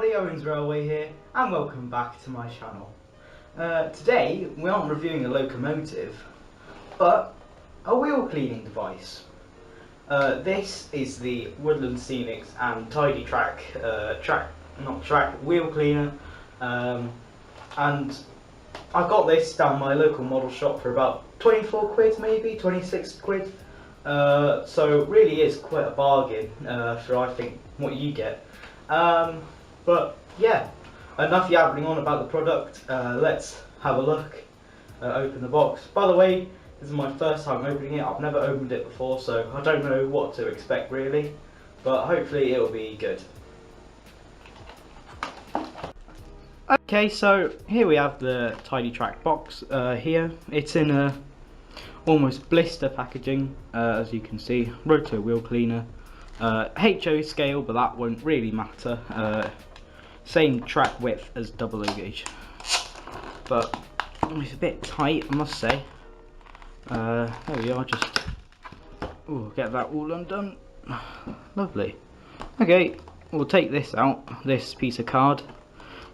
everybody, Owen's Railway here, and welcome back to my channel. Today we aren't reviewing a locomotive, but a wheel cleaning device. This is the Woodland Scenics and Tidy Track, wheel cleaner, and I got this down my local model shop for about 24 quid, maybe 26 quid. So it really is quite a bargain for, I think, what you get. But yeah, enough yabbering on about the product. Let's have a look, open the box. By the way, this is my first time opening it. I've never opened it before, so I don't know what to expect really, but hopefully it'll be good. Okay, so here we have the Tidy Track box here. It's in a almost blister packaging, as you can see. Roto wheel cleaner, HO scale, but that won't really matter. Same track width as double O gauge, but it's a bit tight, I must say. There we are, just get that all undone. Lovely. Okay, we'll take this out, this piece of card.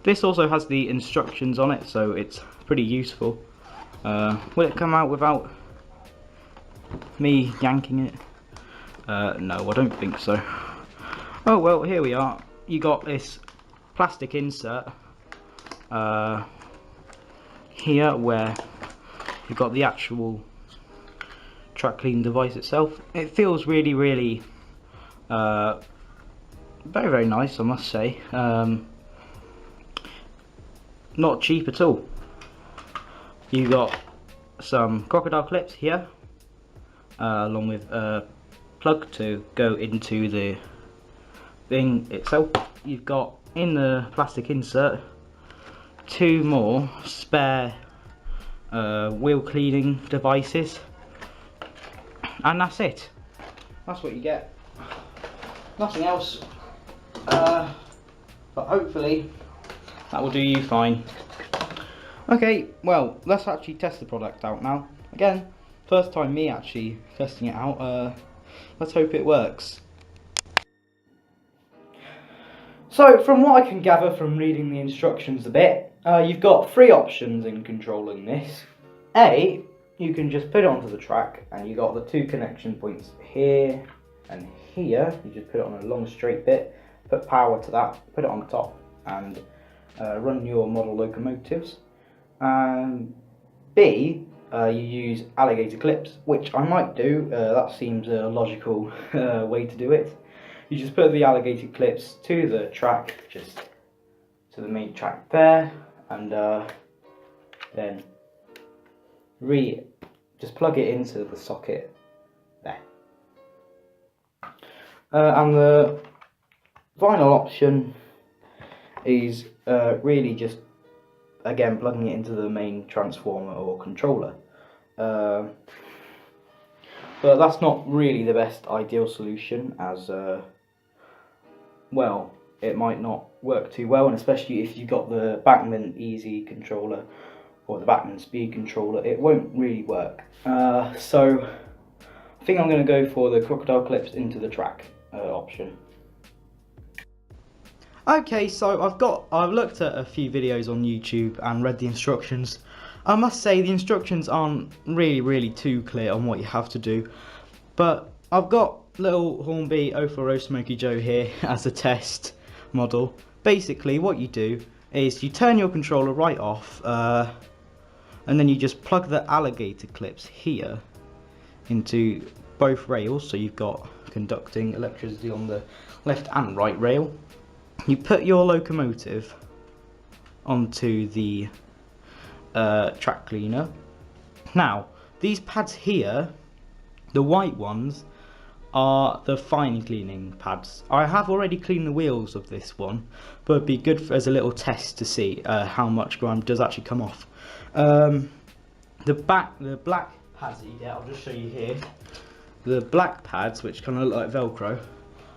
This also has the instructions on it, so it's pretty useful. Will it come out without me yanking it? No, I don't think so. Oh well, here we are. You got this plastic insert here where you've got the actual track cleaning device itself. It feels really very nice, I must say. Not cheap at all. You got some crocodile clips here, along with a plug to go into the thing itself. You've got in the plastic insert 2 more spare wheel cleaning devices, and that's it. That's what you get. Nothing else. But hopefully that will do you fine. Okay, well, let's actually test the product out now. Again, first time me actually testing it out. Let's hope it works. So, from what I can gather from reading the instructions a bit, you've got 3 options in controlling this. A, you can just put it onto the track, and you got the 2 connection points here and here. You just put it on a long straight bit, put power to that, put it on the top, and run your model locomotives. B, you use alligator clips, which I might do. That seems a logical way to do it. You just put the alligator clips to the track, just to the main track there, and then just plug it into the socket there. And the final option is really just, again, plugging it into the main transformer or controller. But that's not really the best ideal solution, as well, it might not work too well, and especially if you've got the Bachmann Easy controller or the Bachmann Speed controller, it won't really work. So I think I'm going to go for the crocodile clips into the track option. Okay, so I've looked at a few videos on YouTube and read the instructions. I must say the instructions aren't really too clear on what you have to do, but I've got little Hornby 040 Smokey Joe here as a test model. Basically what you do is you turn your controller right off, and then you just plug the alligator clips here into both rails, so you've got conducting electricity on the left and right rail. You put your locomotive onto the track cleaner. Now, these pads here, the white ones, are the fine cleaning pads. I have already cleaned the wheels of this one, but it'd be good as a little test to see how much grime does actually come off. The black pads that you get, I'll just show you here. The black pads, which kind of look like Velcro,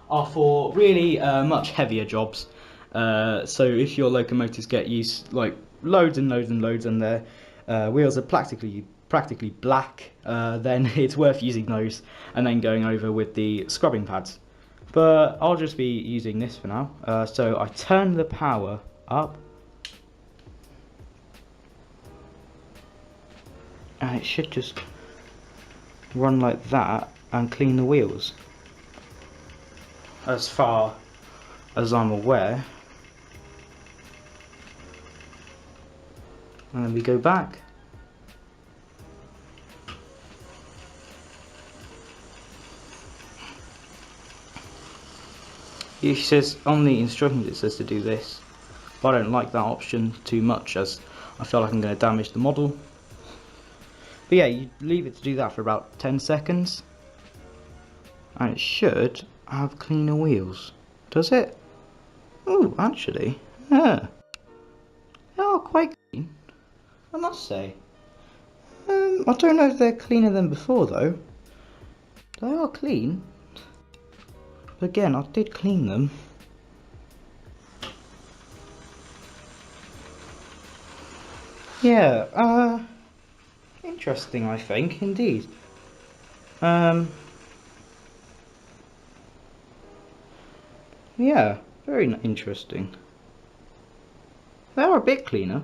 are for really much heavier jobs. So if your locomotives get used like loads and loads and their wheels are practically black, then it's worth using those and then going over with the scrubbing pads. But I'll just be using this for now. So I turn the power up, and it should just run like that and clean the wheels, as far as I'm aware. And then we go back. It says on the instructions, it says to do this, but I don't like that option too much, as I feel like I'm going to damage the model. But yeah, you leave it to do that for about 10 seconds, and it should have cleaner wheels. Does it? Oh, actually, yeah, they are quite clean, I must say. I don't know if they're cleaner than before though. They are clean. But again, I did clean them. Yeah, interesting, I think, indeed. Yeah, very interesting. They are a bit cleaner.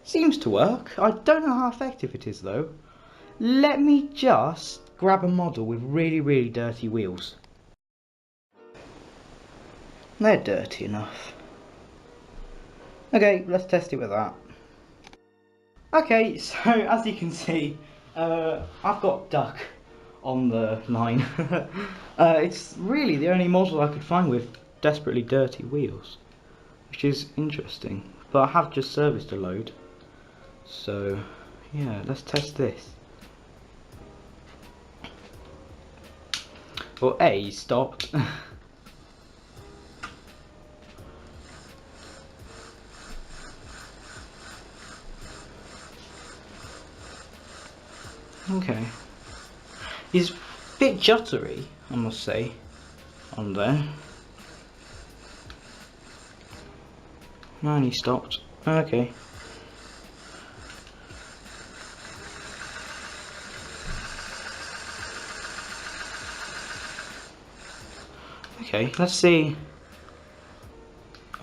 Seems to work. I don't know how effective it is though. Let me just grab a model with really, really dirty wheels. They're dirty enough. Okay, let's test it with that. Okay, so as you can see, I've got duck on the line. It's really the only model I could find with desperately dirty wheels, which is interesting. But I have just serviced a load, so yeah, let's test this. Well, A stopped. Okay. He's a bit juttery, I must say, on there. And he stopped. Okay. Okay, let's see.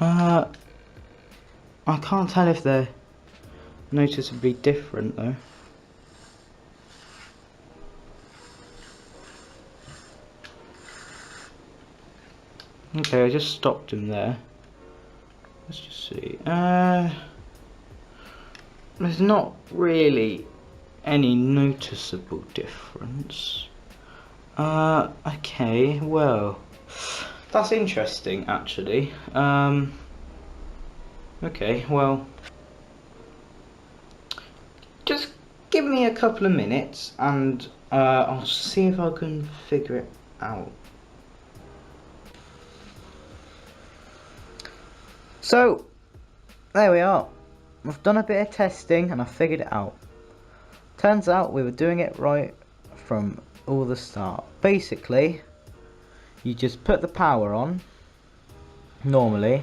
I can't tell if they're noticeably different though. Okay, I just stopped him there. Let's just see. There's not really any noticeable difference. Okay, well, that's interesting actually. Okay, well, just give me a couple of minutes and I'll see if I can figure it out. So, there we are. I've done a bit of testing and I figured it out. Turns out we were doing it right from all the start. Basically, you just put the power on, normally.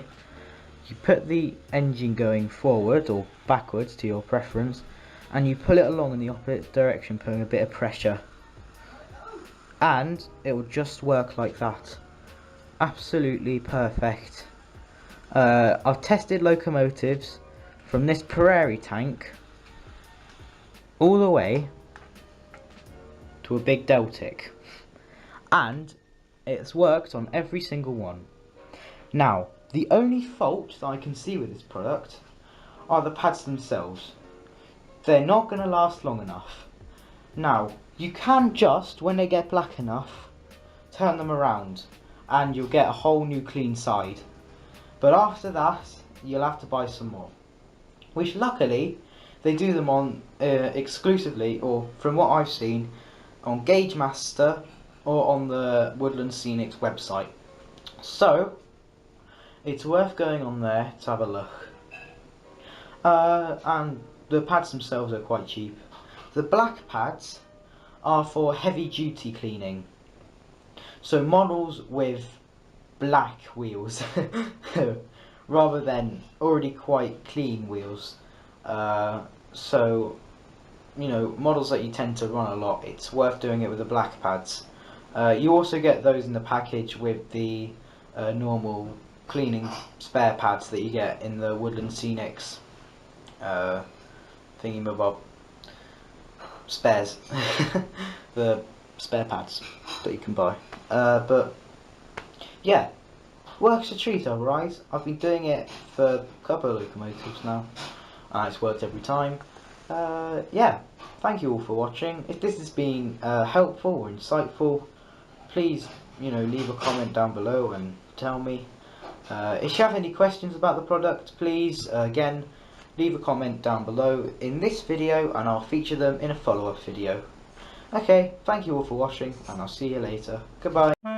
You put the engine going forward or backwards to your preference, and you pull it along in the opposite direction, putting a bit of pressure. And it will just work like that. Absolutely perfect. I've tested locomotives from this Prairie tank all the way to a big Deltic, and it's worked on every single one. Now, the only fault that I can see with this product are the pads themselves. They're not going to last long enough. Now, you can just, when they get black enough, turn them around and you'll get a whole new clean side. But after that, you'll have to buy some more. Which luckily, they do them on exclusively, or from what I've seen, on Gauge Master or on the Woodland Scenics website. So, it's worth going on there to have a look. And the pads themselves are quite cheap. The black pads are for heavy duty cleaning. So models with black wheels rather than already quite clean wheels. So, you know, models that you tend to run a lot, it's worth doing it with the black pads. You also get those in the package with the normal cleaning spare pads that you get in the Woodland Scenics thingy-mabob spares. The spare pads that you can buy. But yeah, works a treat otherwise. I've been doing it for a couple of locomotives now, and it's worked every time. Yeah, thank you all for watching. If this has been helpful or insightful, please, leave a comment down below and tell me. If you have any questions about the product, please, again, leave a comment down below in this video and I'll feature them in a follow-up video. Okay, thank you all for watching and I'll see you later. Goodbye.